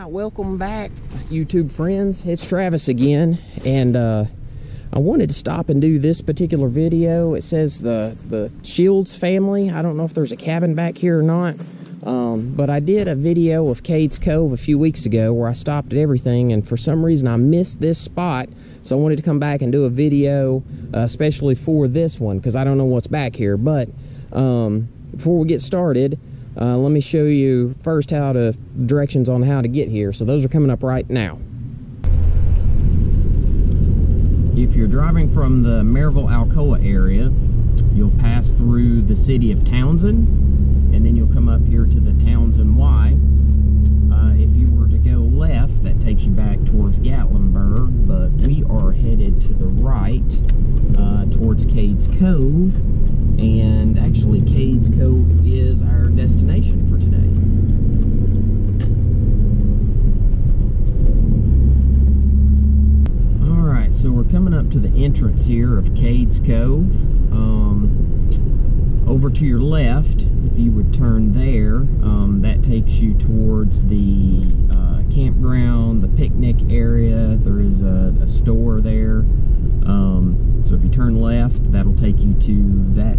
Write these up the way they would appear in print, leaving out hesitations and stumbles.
Hi, welcome back, YouTube friends. It's Travis again, and I wanted to stop and do this particular video. It says the Shields family. I don't know if there's a cabin back here or not, but I did a video of Cades Cove a few weeks ago where I stopped at everything, and for some reason I missed this spot, so I wanted to come back and do a video especially for this one because I don't know what's back here. But before we get started, let me show you first directions on how to get here. So those are coming up right now. If you're driving from the Maryville-Alcoa area, you'll pass through the city of Townsend, and then you'll come up here to the Townsend Y. If you were to go left, that takes you back towards Gatlinburg, but we are headed to the right towards Cades Cove, and actually Cades Cove is our destination for today. Alright, so we're coming up to the entrance here of Cades Cove. Over to your left, if you would turn there, that takes you towards the campground, the picnic area. There is a store there. So if you turn left, that'll take you to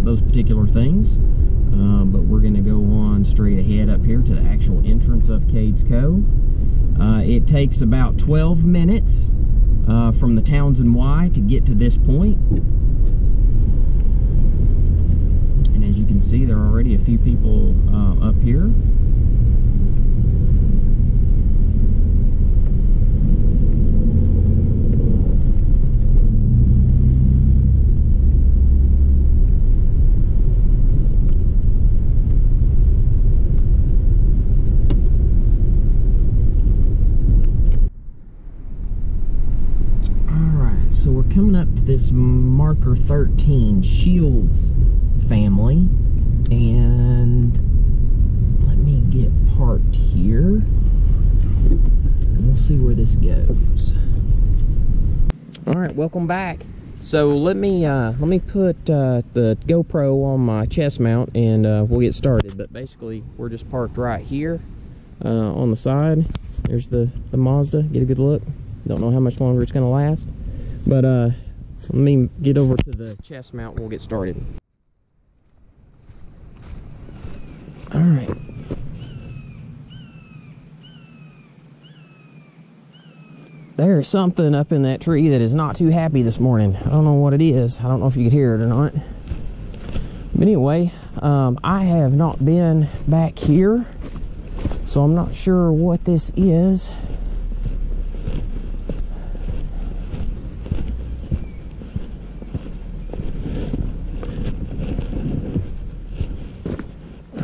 those particular things. But we're going to go on straight ahead up here to the actual entrance of Cades Cove. It takes about 12 minutes from the Townsend Y to get to this point. And as you can see, there are already a few people up here. So we're coming up to this marker 13 Shields family, and let me get parked here and we'll see where this goes. All right, welcome back. So let me put the GoPro on my chest mount and we'll get started. But basically we're just parked right here on the side. There's the Mazda. Get a good look. Don't know how much longer it's gonna last. But let me get over to the chest mount and we'll get started. Alright. There's something up in that tree that is not too happy this morning. I don't know what it is. I don't know if you could hear it or not. But anyway, I have not been back here, so I'm not sure what this is.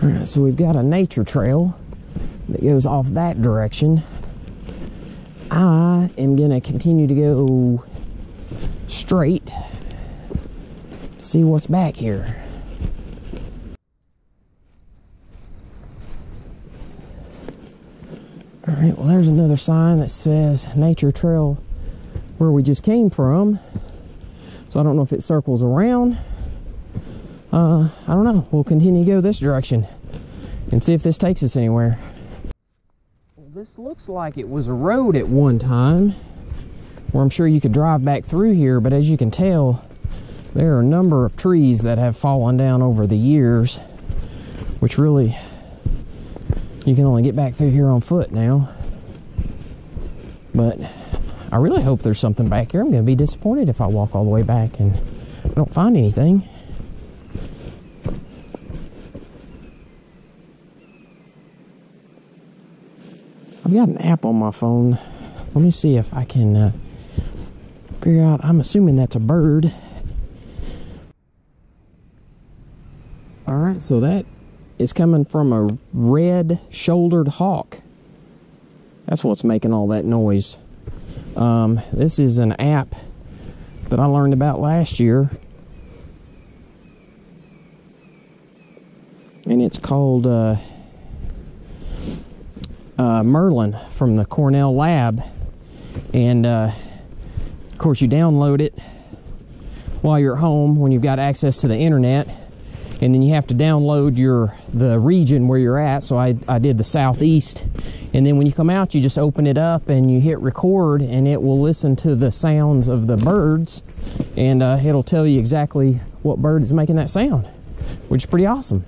Alright, so we've got a nature trail that goes off that direction. I am going to continue to go straight to see what's back here. Alright, well there's another sign that says nature trail where we just came from. So I don't know if it circles around. I don't know. We'll continue to go this direction and see if this takes us anywhere. Well, this looks like it was a road at one time where I'm sure you could drive back through here, but as you can tell, there are a number of trees that have fallen down over the years, which really, you can only get back through here on foot now. But I really hope there's something back here. I'm going to be disappointed if I walk all the way back and I don't find anything. I've got an app on my phone. Let me see if I can figure out. I'm assuming that's a bird. Alright, so that is coming from a red-shouldered hawk. That's what's making all that noise. This is an app that I learned about last year. And it's called Merlin from the Cornell lab, and of course you download it while you're at home when you've got access to the internet, and then you have to download the region where you're at. So I did the southeast, and then when you come out, you just open it up and you hit record, and it will listen to the sounds of the birds, and it'll tell you exactly what bird is making that sound, which is pretty awesome.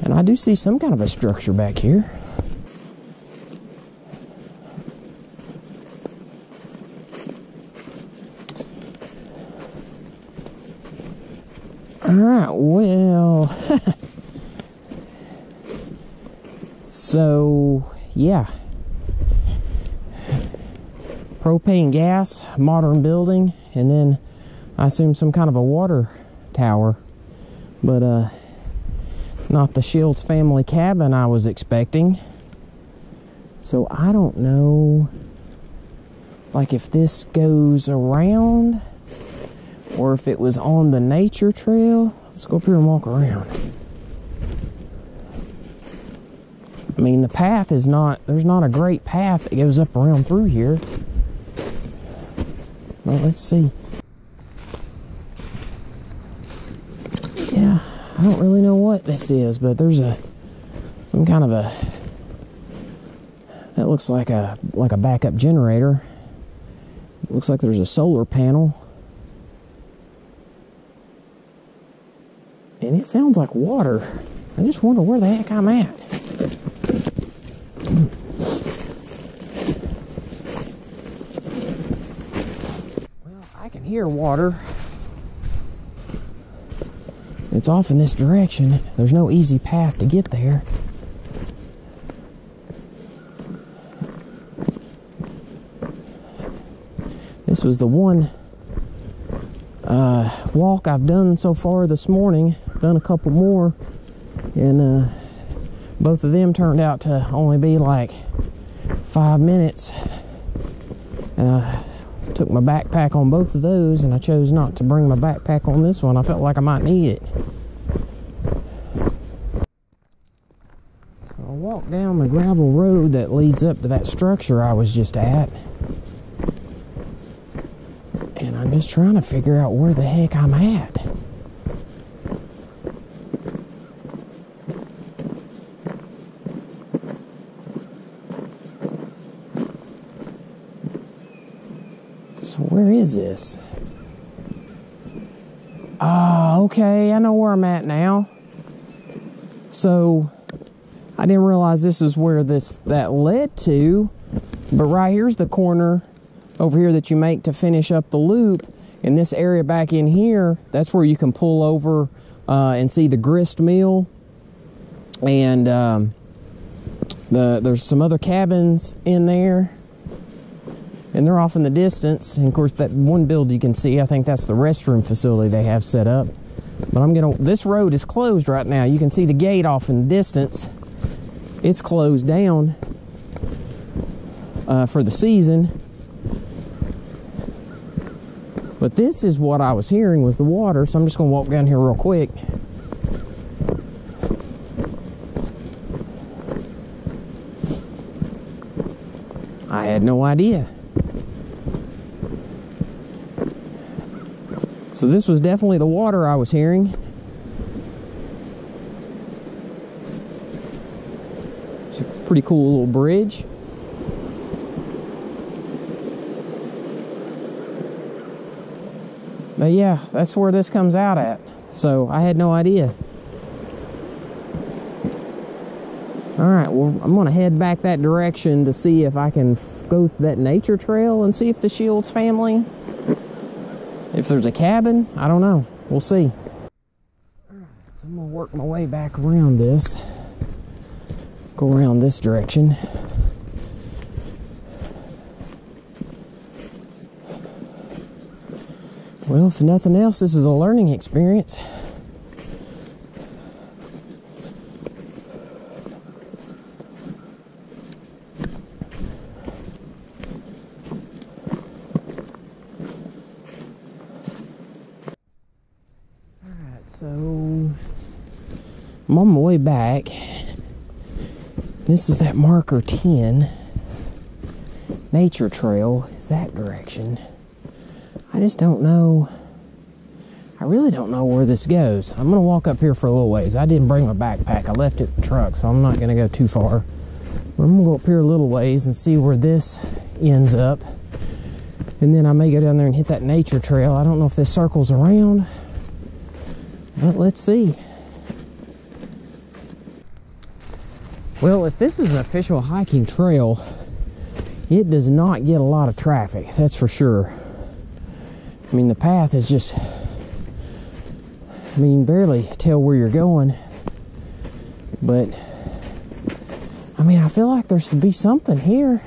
And I do see some kind of a structure back here. All right, well, so yeah, propane gas, modern building, and then I assume some kind of a water tower, but not the Shields family cabin I was expecting. So I don't know, like, if this goes around or if it was on the nature trail. Let's go up here and walk around. I mean, the path is not, there's not a great path that goes up around through here. Well, let's see. Yeah, I don't really know what this is, but there's some kind of a, that looks like a backup generator. It looks like there's a solar panel. And it sounds like water. I just wonder where the heck I'm at. Well, I can hear water. It's off in this direction. There's no easy path to get there. This was the one walk I've done so far this morning. Done a couple more, and both of them turned out to only be like 5 minutes. And I took my backpack on both of those, and I chose not to bring my backpack on this one. I felt like I might need it. So I walked down the gravel road that leads up to that structure I was just at. And I'm just trying to figure out where the heck I'm at. So where is this? Okay, I know where I'm at now. So I didn't realize this is where that led to, but right here's the corner over here that you make to finish up the loop. In this area back in here, that's where you can pull over and see the grist mill, and there's some other cabins in there, and they're off in the distance. And of course, that one build you can see, I think that's the restroom facility they have set up. But this road is closed right now. You can see the gate off in the distance. It's closed down for the season. But this is what I was hearing was the water, so I'm just going to walk down here real quick. I had no idea. So this was definitely the water I was hearing. It's a pretty cool little bridge. But yeah, that's where this comes out at. So I had no idea. All right, well, I'm gonna head back that direction to see if I can go through that nature trail and see if the Shields family, if there's a cabin. I don't know. We'll see. All right, so I'm gonna work my way back around this. Go around this direction. Well, if nothing else, this is a learning experience. Alright, so I'm on my way back. This is that marker 10. Nature trail is that direction. I just don't know. I really don't know where this goes. I'm gonna walk up here for a little ways. I didn't bring my backpack. I left it in the truck, so I'm not gonna go too far. But I'm gonna go up here a little ways and see where this ends up. And then I may go down there and hit that nature trail. I don't know if this circles around, but let's see. Well, if this is an official hiking trail, it does not get a lot of traffic, that's for sure. I mean, the path is just, I mean, you can barely tell where you're going. But, I mean, I feel like there should be something here.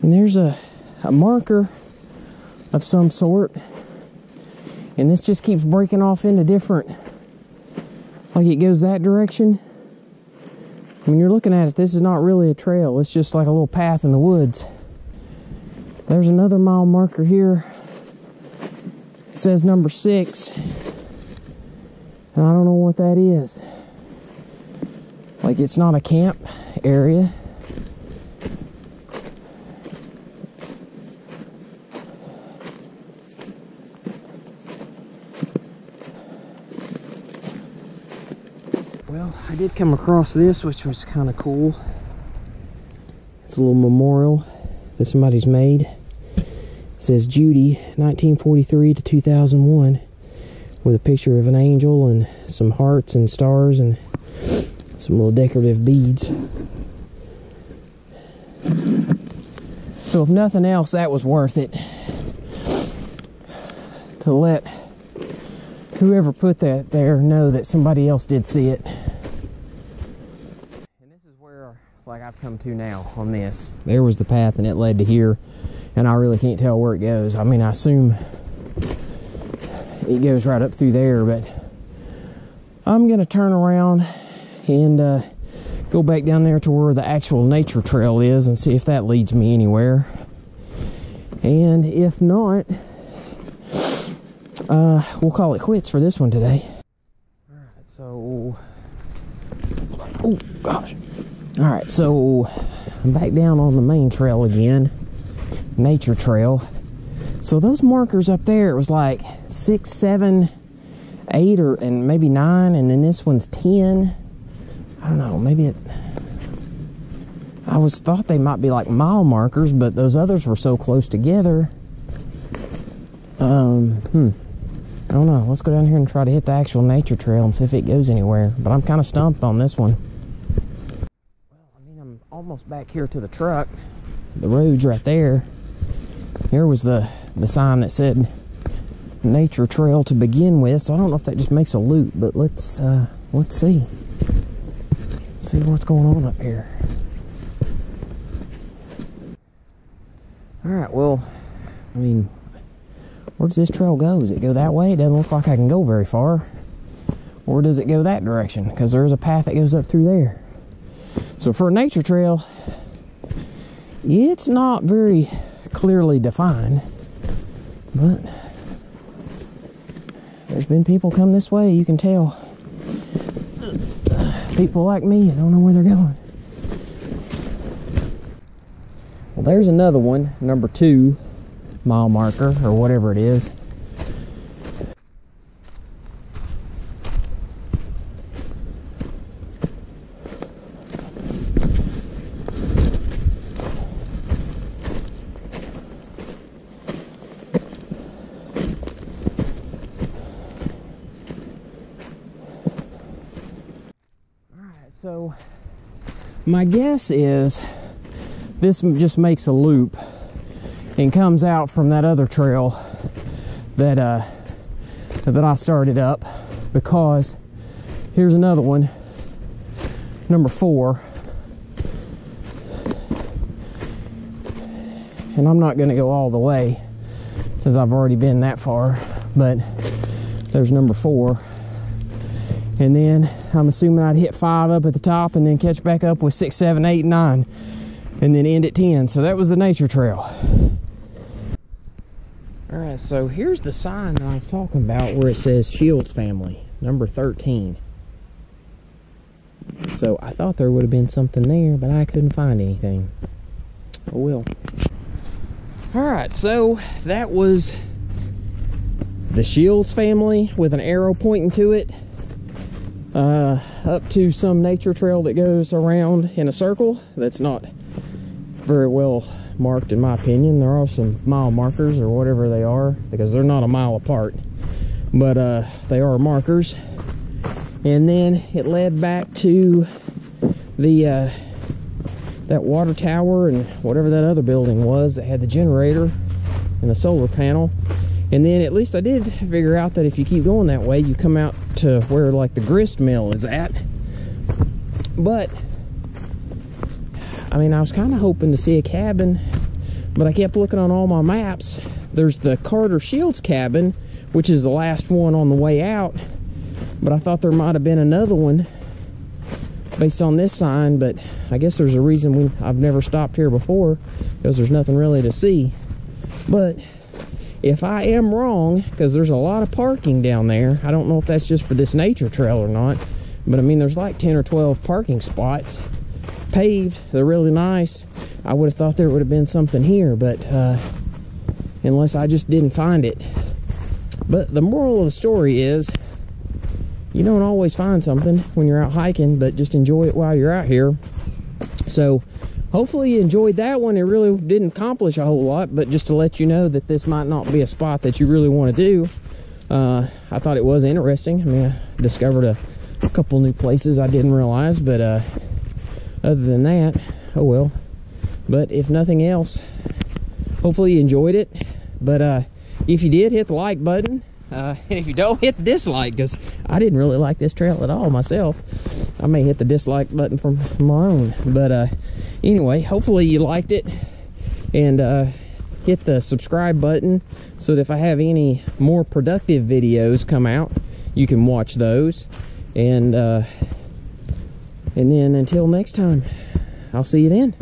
And there's a marker of some sort. And this just keeps breaking off into different, like it goes that direction. When you're looking at it, this is not really a trail. It's just like a little path in the woods. There's another mile marker here. It says number 6. And I don't know what that is. Like, it's not a camp area. Well, I did come across this, which was kind of cool. It's a little memorial that somebody's made. It says Judy, 1943 to 2001, with a picture of an angel and some hearts and stars and some little decorative beads. So if nothing else, that was worth it. To let whoever put that there know that somebody else did see it. And this is where, like, I've come to now on this. There was the path and it led to here, and I really can't tell where it goes. I mean, I assume it goes right up through there, but I'm gonna turn around and go back down there to where the actual nature trail is and see if that leads me anywhere. And if not, we'll call it quits for this one today. Alright, so, oh gosh. Alright, so I'm back down on the main trail again, nature trail. So those markers up there, it was like 6, 7, 8, and maybe 9, and then this one's 10. I don't know, maybe it, I thought they might be like mile markers, but those others were so close together. I don't know. Let's go down here and try to hit the actual nature trail and see if it goes anywhere. But I'm kind of stumped on this one. Well, I mean, I'm almost back here to the truck. The road's right there. Here was the sign that said nature trail to begin with. So I don't know if that just makes a loop, but let's see. Let's see what's going on up here. All right. Well, I mean, where does this trail go? Does it go that way? It doesn't look like I can go very far. Or does it go that direction? Because there's a path that goes up through there. So for a nature trail, it's not very clearly defined. But there's been people come this way, you can tell. People like me, I don't know where they're going. Well, there's another one, number 2. Mile marker or whatever it is. Alright, so my guess is this just makes a loop and comes out from that other trail that I started up, because here's another one, number 4, and I'm not going to go all the way since I've already been that far, but there's number 4, and then I'm assuming I'd hit 5 up at the top and then catch back up with 6, 7, 8, 9, and then end at 10. So that was the nature trail. Alright, so here's the sign that I was talking about where it says Shields family, number 13. So I thought there would have been something there, but I couldn't find anything. Oh well. Alright, so that was the Shields family with an arrow pointing to it. Up to some nature trail that goes around in a circle. That's not very well marked in my opinion. There are some mile markers or whatever they are, because they're not a mile apart, but they are markers. And then it led back to the that water tower and whatever that other building was that had the generator and the solar panel. And then at least I did figure out that if you keep going that way, you come out to where like the grist mill is at. But I mean, I was kind of hoping to see a cabin, but I kept looking on all my maps. There's the Carter Shields cabin, which is the last one on the way out, but I thought there might have been another one based on this sign. But I guess there's a reason I've never stopped here before, because there's nothing really to see. But if I am wrong, because there's a lot of parking down there, I don't know if that's just for this nature trail or not, but I mean, there's like 10 or 12 parking spots, paved, they're really nice. I would have thought there would have been something here, but unless I just didn't find it. But the moral of the story is, you don't always find something when you're out hiking, but just enjoy it while you're out here. So hopefully you enjoyed that one. It really didn't accomplish a whole lot, but just to let you know that this might not be a spot that you really want to do. I thought it was interesting. I mean, I discovered a couple new places I didn't realize, but other than that, oh well. But if nothing else, hopefully you enjoyed it. But if you did, hit the like button. And if you don't, hit the dislike, because I didn't really like this trail at all myself. I may hit the dislike button from my own. But anyway, hopefully you liked it. And hit the subscribe button so that if I have any more productive videos come out, you can watch those. And then until next time, I'll see you then.